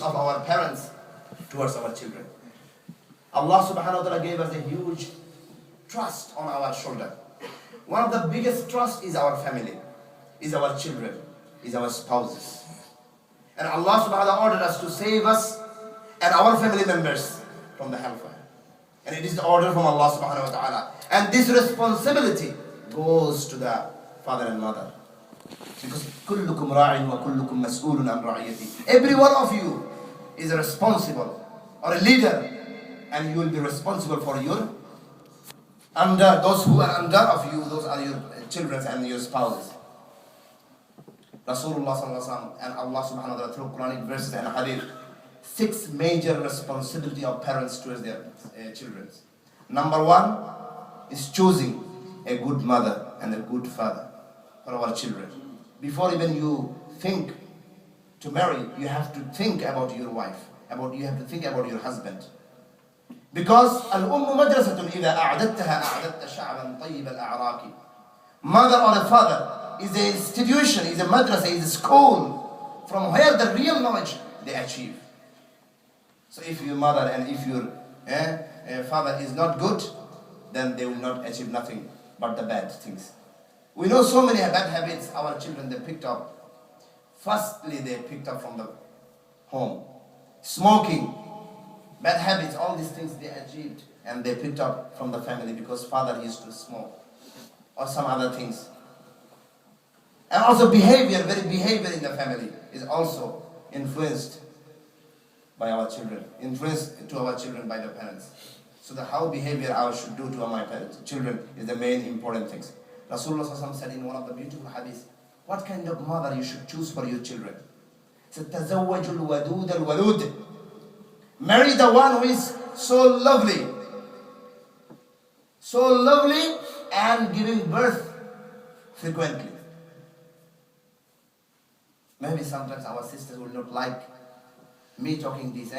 of our parents towards our children. Allah subhanahu wa ta'ala gave us a huge trust on our shoulder. One of the biggest trust is our family, is our children, is our spouses. And Allah subhanahu wa ta'ala ordered us to save us and our family members from the hellfire. And it is the order from Allah subhanahu wa ta'ala. And this responsibility goes to the father and mother. Because كُلُّكُمْ رَاعٍ وَكُلُّكُمْ مَسْئُولٌ عَنْ رَعِيَّتِهِ. Every one of you is responsible or a leader, and you will be responsible for your under those who are under of you. Those are your children and your spouses. Rasulullah sallallahu alaihi wasallam and Allah subhanahu wa ta'ala through Quranic verses and hadith, 6 major responsibility of parents towards their children. Number 1 is choosing a good mother and a good father for our children. Before even you think to marry, you have to think about your wife, you have to think about your husband. Because al-ummu madrasatun idha a'adattaha a'adatta sha'ban tayyib al-a'raqi. Mother or a father is an institution, is a madrasa, is a school from where the real knowledge they achieve. So if your mother and if your father is not good, then they will not achieve nothing but the bad things. We know so many bad habits our children they picked up. Firstly, they picked up from the home. Smoking, bad habits, all these things they achieved and they picked up from the family because father used to smoke or some other things. And also behavior, very behavior in the family is also influenced by our children, influenced to our children by the parents. So the how behavior I should do to my parents, children is the main important things. Rasulullah sallallahu alaihi wasallam said in one of the beautiful hadiths, what kind of mother you should choose for your children? He said, تَزَوَّجُ الْوَدُودَ الْوَلُودِ. Marry the one who is so lovely and giving birth frequently. Maybe sometimes our sisters will not like me talking this,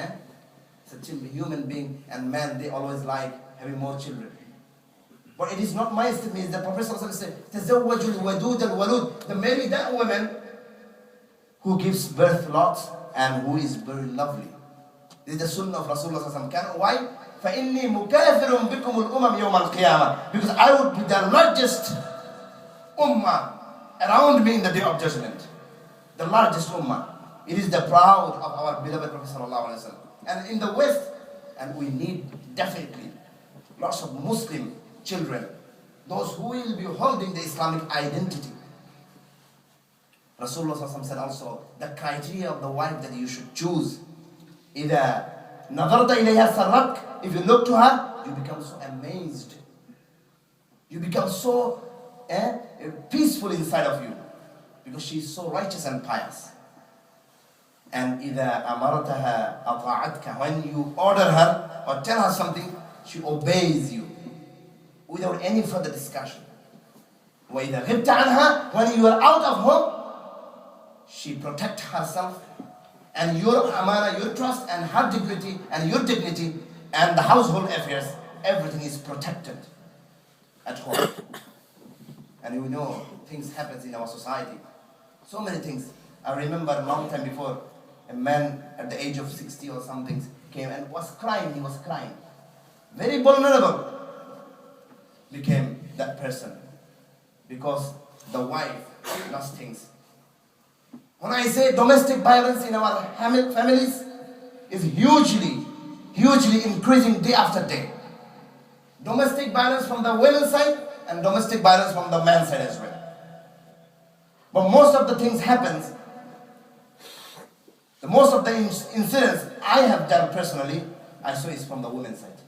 Such a human being and man, they always like having more children. But it is not my estimate. The Prophet said, تَزَوَّجُ الْوَدُودَ الْوَلُودِ. The marry that woman who gives birth lots and who is very lovely. This is the sunnah of Rasulullah. Why? فَإِنِّي مُكَافِرٌ بِكُمُ الْأُمَمْ يَوْمَ الْقِيَامَةِ. Because I would be the largest ummah around me in the day of judgment. The largest ummah. It is the proud of our beloved Prophet sallallahu alaihi wasallam. And in the West, and we need definitely lots of Muslim children, those who will be holding the Islamic identity. Rasulullah sallallahu alaihi wasallam said also, the criteria of the wife that you should choose. إِذَا نَظَرْتَ إِلَيْهَا سَرَّكْ. If you look to her, you become so amazed. You become so peaceful inside of you. Because she is so righteous and pious. And إِذَا أَمَرْتَهَا أَطَاعَتْكَ. When you order her or tell her something, she obeys you without any further discussion. وَإِذَا غِبْتَ عَنْهَا. When you are out of home, she protects herself and your amana, your trust and her dignity and your dignity and the household affairs, everything is protected at home. And we know things happen in our society. So many things. I remember a long time before, a man at the age of 60 or something came and was crying. He was crying. Very vulnerable became that person because the wife lost things. When I say domestic violence in our families is hugely increasing day after day. Domestic violence from the women's side and domestic violence from the man's side as well. But most of the things happens, most of the incidents I have done personally, I saw is from the women's side.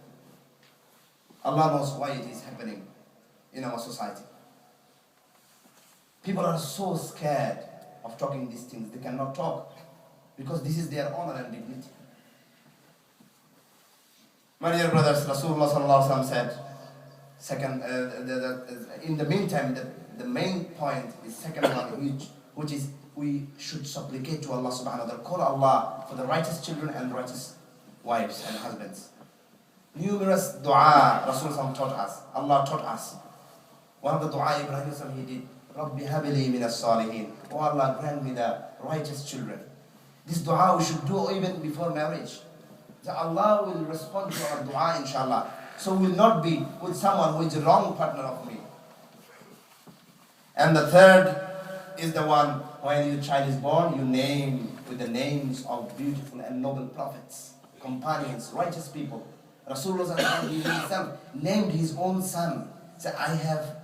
Allah knows why it is happening in our society. People are so scared of talking these things. They cannot talk because this is their honor and dignity. My dear brothers, Rasulullah sallallahu alaihi wasallam said, in the meantime, the main point is second one, which is we should supplicate to Allah subhanahu wa ta'ala, call Allah for the righteous children and righteous wives and husbands. Numerous dua Rasulullah taught us, Allah taught us. One of the dua Ibrahim he did, Rabbi habili min as-salihin. Oh Allah, grant me the righteous children. This dua we should do even before marriage. So Allah will respond to our dua, inshallah. So we will not be with someone who is the wrong partner of me. And the third is the one, when your child is born, you name with the names of beautiful and noble prophets, companions, righteous people. Rasulullah himself named his own son. Said, I have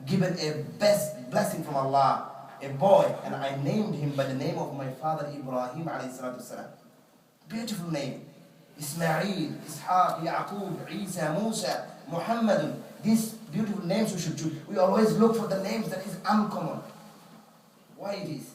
given a best blessing from Allah, a boy, and I named him by the name of my father Ibrahim alayhi salatu wasalam. Beautiful name. Ismail, Ishaq, Yaqub, Isa, Musa, Muhammadun. These beautiful names we should choose. We always look for the names that is uncommon. Why it is?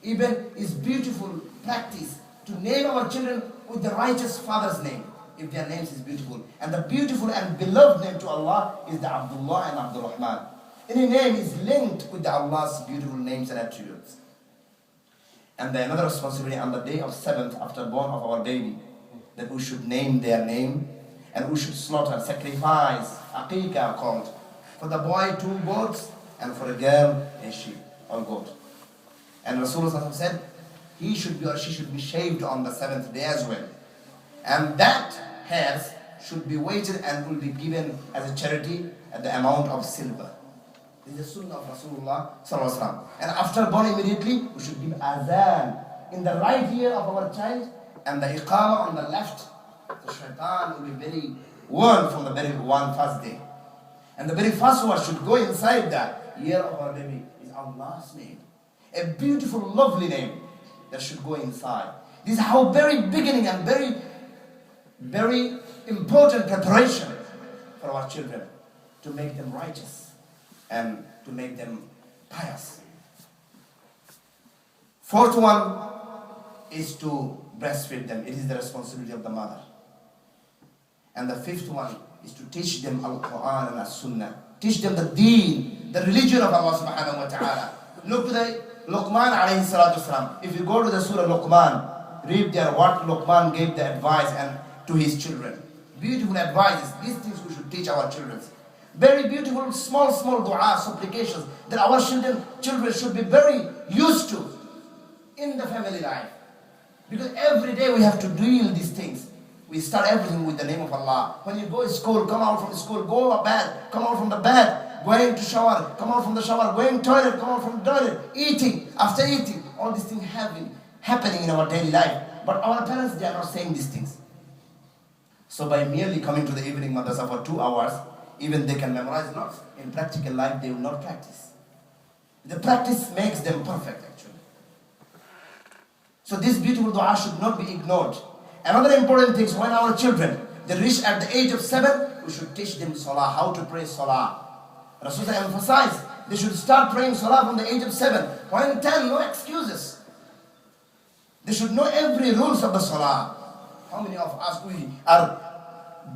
Even it's beautiful practice to name our children with the righteous father's name, if their names is beautiful. And the beautiful and beloved name to Allah is the Abdullah and Abdul Rahman. Any name is linked with the Allah's beautiful names and attributes. And the another responsibility on the day of 7th after born of our baby, that we should name their name, and we should slaughter, sacrifice, aqiqah called. For the boy 2 goats, and for a girl a sheep or goat. And Rasulullah said, he should be or she should be shaved on the 7th day as well. And that hairs should be weighted and will be given as a charity at the amount of silver. This is the sunnah of Rasulullah sallallahu alaihi wasallam. And after born immediately, we should give azan in the right ear of our child, and the iqamah on the left. The shaitan will be very warned from the very first day. And the very first word should go inside the ear of our baby is Allah's name. A beautiful, lovely name that should go inside. This is how very beginning and very, very important preparation for our children to make them righteous and to make them pious. Fourth one is to breastfeed them. It is the responsibility of the mother. And the fifth one is to teach them Al-Quran and As-Sunnah. Teach them the deen, the religion of Allah subhanahu wa ta'ala. Look to the Luqman alayhi salatu wasalam. If you go to the Surah Luqman, read there what Luqman gave the advice and to his children. Beautiful advices. These things we should teach our children. Very beautiful, small dua, supplications that our children should be very used to in the family life. Because every day we have to deal these things. We start everything with the name of Allah. When you go to school, come out from school, go to bed, come out from the bed, going to shower, come out from the shower, going to toilet, come out from the toilet, eating, after eating. All these things happening in our daily life. But our parents, they are not saying these things. So by merely coming to the evening madrasa for 2 hours, even they can memorize lots. In practical life, they will not practice. The practice makes them perfect, actually. So this beautiful dua should not be ignored. Another important thing is when our children, they reach at the age of 7, we should teach them salah, how to pray salah. Rasulullah emphasized, they should start praying salah from the age of 7. When 10, no excuses. They should know every rules of the salah. How many of us we are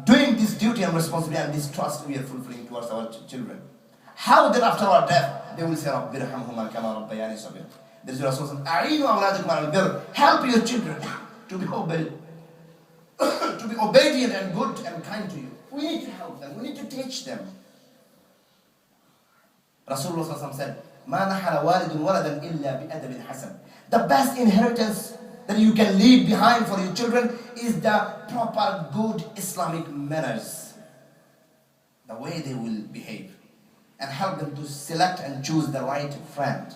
doing this duty and responsibility and this trust we are fulfilling towards our children? How then after our death, they will say, Rabbi irhamhuma kama rabbayani saghira. There is Rasulullah saying, help your children to be obedient and good and kind to you. We need to help them. We need to teach them. Rasulullah said, the best inheritance that you can leave behind for your children is the proper good Islamic manners. The way they will behave. And help them to select and choose the right friend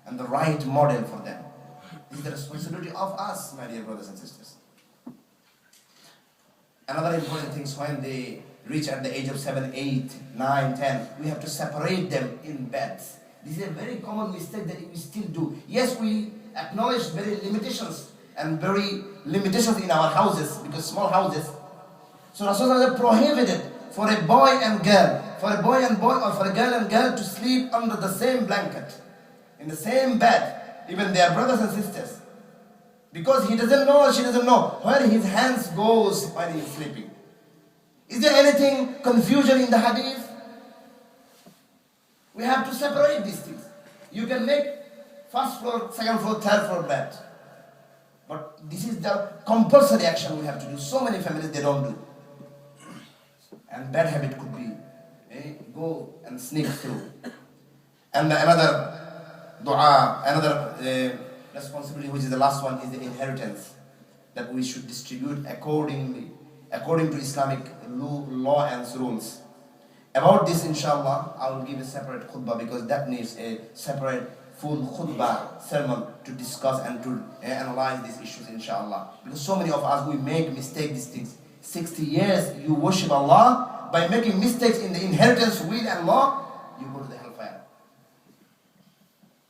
and the right model for them. This is the responsibility of us, my dear brothers and sisters. Another important thing is when they reach at the age of 7, 8, 9, 10, we have to separate them in beds. This is a very common mistake that we still do. Yes, we acknowledge very limitations in our houses, because small houses. So Rasulullah prohibited for a boy and girl, for a boy and boy, or for a girl and girl to sleep under the same blanket, in the same bed, even their brothers and sisters. Because he doesn't know or she doesn't know where his hands goes when he is sleeping. Is there anything confusion in the hadith? We have to separate these things. You can make first floor, second floor, third floor bed. But this is the compulsory action we have to do. So many families, they don't do. And bad habit could be, go and sneak through. And another dua, another responsibility, which is the last one, is the inheritance, that we should distribute according to Islamic law and rules. About this, inshallah, I will give a separate khutbah, because that needs a separate full kuthbah sermon to discuss and to analyze these issues, inshallah. Because so many of us, we make mistakes, these things. 60 years you worship Allah, by making mistakes in the inheritance, will and law, you go to the hellfire.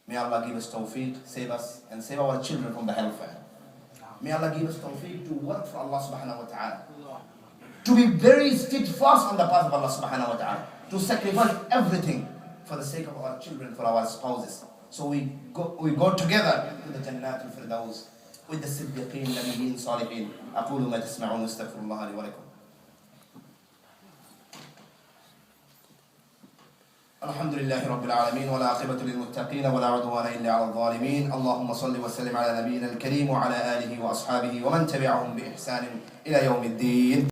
May Allah give us tawfiq, save us, and save our children from the hellfire. May Allah give us tawfiq to work for Allah subhanahu wa ta'ala. To be very steadfast on the path of Allah subhanahu wa ta'ala. To sacrifice everything for the sake of our children, for our spouses. So we go together to the Jannat al-Firdaus with the Siddiqeen, Nabiyyin, Salihin. أقول ما تسمعون واستغفر الله لي ولكم. الحمد لله رب العالمين والعاقبة للمتقين ولا عدوان إلا على الظالمين. اللهم صل وسلم على نبينا الكريم وعلى آله وأصحابه ومن تبعهم بإحسان إلى يوم الدين.